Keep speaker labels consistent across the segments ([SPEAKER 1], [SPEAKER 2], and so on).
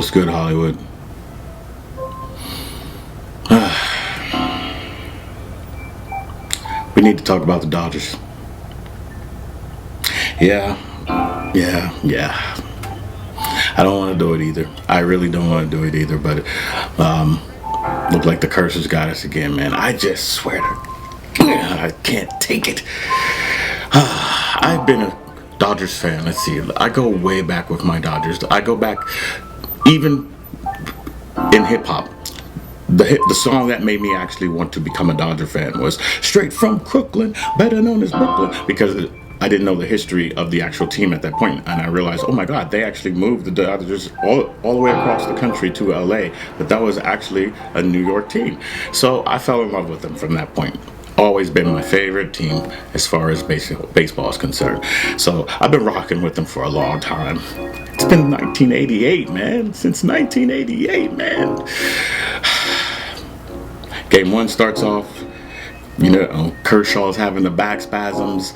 [SPEAKER 1] What's good, Hollywood? We need to talk about the Dodgers. Yeah, yeah. I don't want to do it either. I really don't want to do it either, but um, look like the curse has got us again, man. I just swear to God, I can't take it. I've been a Dodgers fan. Let's see. I go way back with my Dodgers. I go back even in hip hop. The song that made me actually want to become a Dodger fan was Straight from Crooklyn, better known as Brooklyn, because I didn't know the history of the actual team at that point, and I realized, oh my God, they actually moved the Dodgers all the way across the country to LA, but that was actually a New York team. So I fell in love with them from that point. Always been my favorite team as far as baseball is concerned. So I've been rocking with them for a long time. It's been 1988, man. Since 1988, man. Game one starts off, Kershaw's having the back spasms.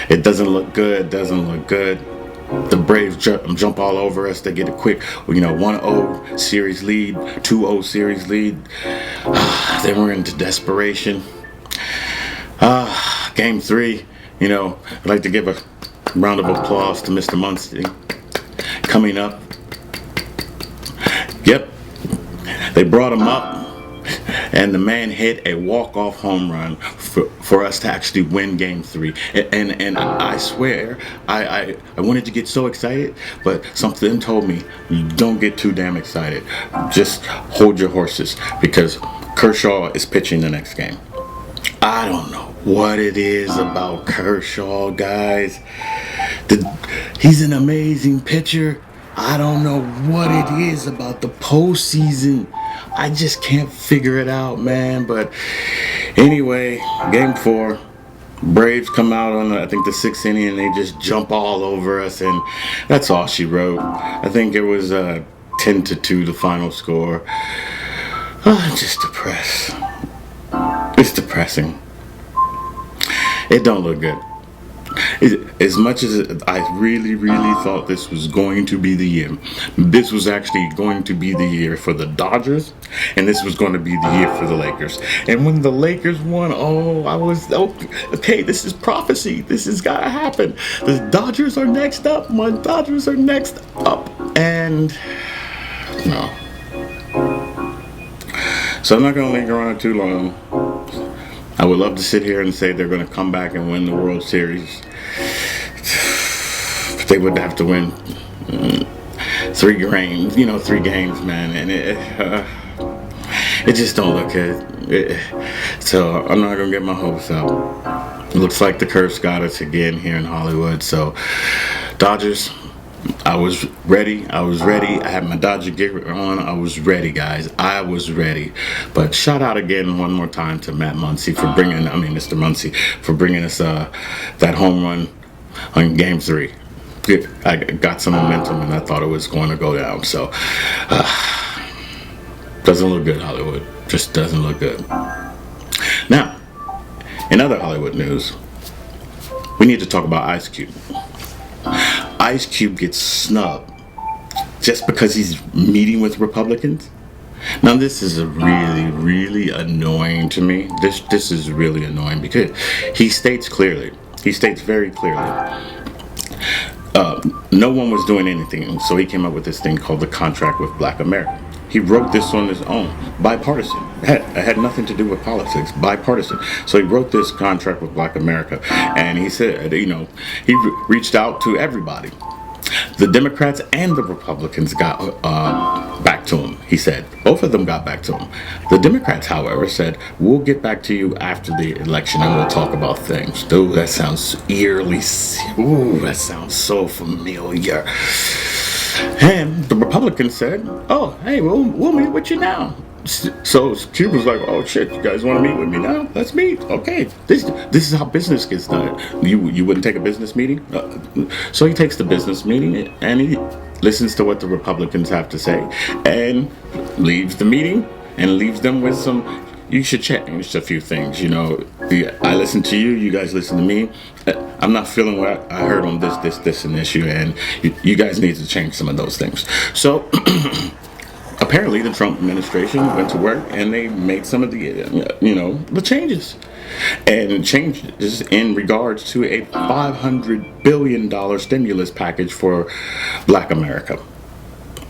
[SPEAKER 1] It doesn't look good, The Braves jump all over us. They get a quick, 1-0 series lead, 2-0 series lead. Then we're into desperation. Game three, I'd like to give a round of applause to Mr. Muncy coming up. Yep, they brought him up. And the man hit a walk-off home run for us to actually win Game 3. And I swear, I wanted to get so excited, but something told me, don't get too damn excited. Just hold your horses, because Kershaw is pitching the next game. I don't know what it is about Kershaw, guys. He's an amazing pitcher. I don't know what it is about the postseason. I just can't figure it out, man. But anyway, game 4, Braves come out on I think the 6th inning, and they just jump all over us, and that's all she wrote. I think it was 10-2 the final score. I'm just depressed. It's depressing. It don't look good. As much as I really thought this was going to be the year, this was actually going to be the year for the Dodgers, and this was going to be the year for the Lakers. And when the Lakers won, I was, okay, this is prophecy. This has got to happen. The Dodgers are next up. My Dodgers are next up. And no. So I'm not going to linger on it too long. I would love to sit here and say they're going to come back and win the World Series. But they would have to win 3 games, man. And it just don't look good. So I'm not going to get my hopes up. It looks like the curse got us again here in Hollywood. So Dodgers, I was ready. I had my Dodger gear on. I was ready, guys. I was ready. But shout out again one more time to Mr. Muncy for bringing us that home run on Game 3. I got some momentum, and I thought it was going to go down. So doesn't look good, Hollywood. Just doesn't look good. Now, in other Hollywood news, we need to talk about Ice Cube. Ice Cube gets snubbed just because he's meeting with Republicans. Now this is really annoying to me. This is really annoying because he states very clearly, no one was doing anything, so he came up with this thing called the Contract with Black America. He wrote this on his own, bipartisan. It had nothing to do with politics, bipartisan. So he wrote this Contract with Black America, and he said, he reached out to everybody. The Democrats and the Republicans got back to him, he said. Both of them got back to him. The Democrats, however, said, we'll get back to you after the election and we'll talk about things. Dude, that sounds eerily, that sounds so familiar. And the Republicans said, oh, hey, we'll meet with you now. So Cube was like, oh shit, you guys want to meet with me now? Let's meet. Okay, this is how business gets done. You wouldn't take a business meeting? So he takes the business meeting and he listens to what the Republicans have to say and leaves the meeting and leaves them with some, you should change a few things. I listen to you, you guys listen to me. I'm not feeling what I heard on this and issue, and you guys need to change some of those things. So apparently the Trump administration went to work and they made some of the the changes, and changes in regards to a $500 billion stimulus package for Black America.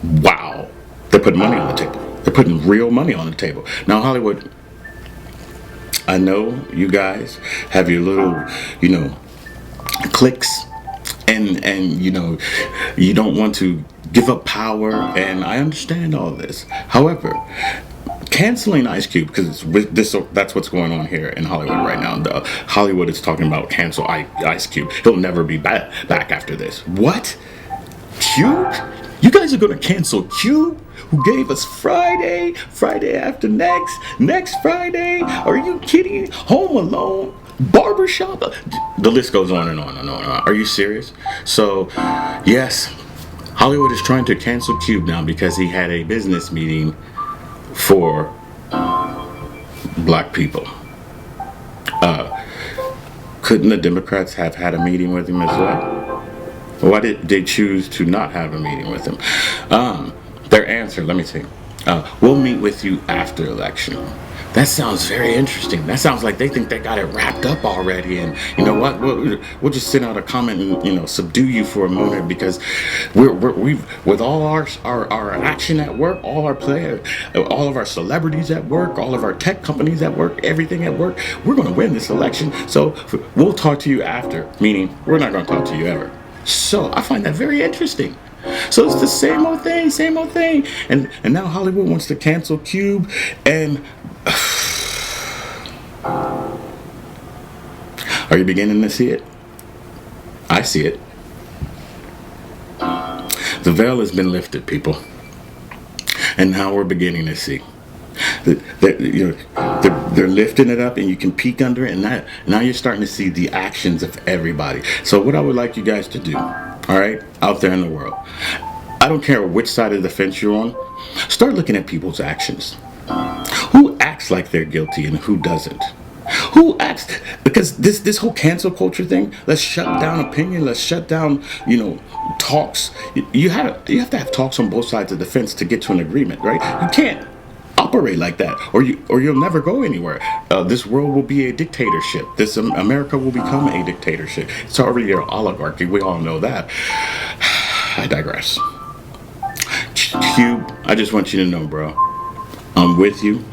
[SPEAKER 1] Wow, they're putting money on the table. They're putting real money on the table. Now, Hollywood, I know you guys have your little, clicks, and you don't want to give up power, and I understand all this. However, canceling Ice Cube, because that's what's going on here in Hollywood right now. Hollywood is talking about cancel Ice Cube. He'll never be back after this. What? Cube? You guys are gonna cancel Cube, who gave us Friday after next Friday? Are you kidding? Home Alone, Barbershop, the list goes on and on and on and on. Are you serious? So, yes, Hollywood is trying to cancel Cube now because he had a business meeting for Black people. Couldn't the Democrats have had a meeting with him as well? Why did they choose to not have a meeting with him? Their answer, let me see. We'll meet with you after election. That sounds very interesting. That sounds like they think they got it wrapped up already. And you know what? We'll just send out a comment and subdue you for a moment, because we've with all our action at work, all of our celebrities at work, all of our tech companies at work, everything at work. We're going to win this election. So we'll talk to you after. Meaning, we're not going to talk to you ever. So I find that very interesting. So it's the same old thing. And now Hollywood wants to cancel Cube. And are you beginning to see it? I see it. The veil has been lifted, people. And now we're beginning to see. They're lifting it up, and you can peek under it, and now you're starting to see the actions of everybody. So what I would like you guys to do, all right, out there in the world, I don't care which side of the fence you're on, start looking at people's actions. Who acts like they're guilty and who doesn't? Who acts, because this whole cancel culture thing, let's shut down opinion, let's shut down talks. You have to have talks on both sides of the fence to get to an agreement, right? You can't operate like that, or you'll never go anywhere. This world will be a dictatorship. This America will become a dictatorship. It's already an oligarchy. We all know that. I digress. Cube, I just want you to know, bro, I'm with you.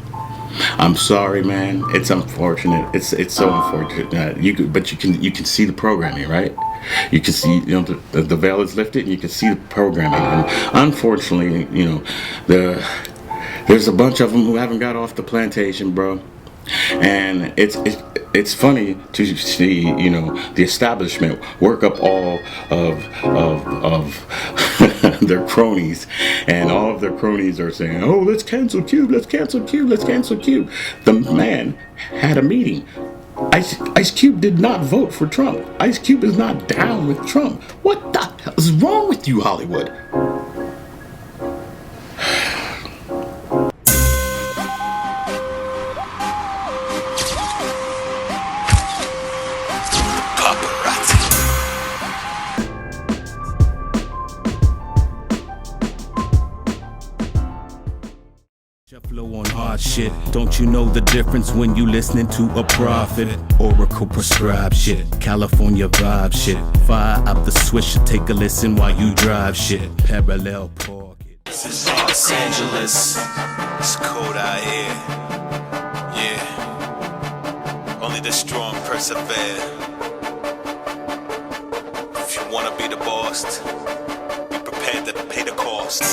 [SPEAKER 1] I'm sorry, man. It's unfortunate. It's so unfortunate. But you can see the programming, right? You can see, the veil is lifted, and you can see the programming. And unfortunately, there's a bunch of them who haven't got off the plantation, bro. And it's funny to see, the establishment work up all of their cronies, and all of their cronies are saying, "Oh, let's cancel Cube, let's cancel Cube, let's cancel Cube." The man had a meeting. Ice Cube did not vote for Trump. Ice Cube is not down with Trump. What the hell is wrong with you, Hollywood?
[SPEAKER 2] Flow on hard shit. Don't you know the difference when you listening to a prophet? Oracle prescribed shit, California vibe shit. Fire up the swisher, take a listen while you drive shit. Parallel park.
[SPEAKER 3] This is Los Angeles. It's cold out here. Yeah. Only the strong persevere. If you wanna be the boss, be prepared to pay the cost.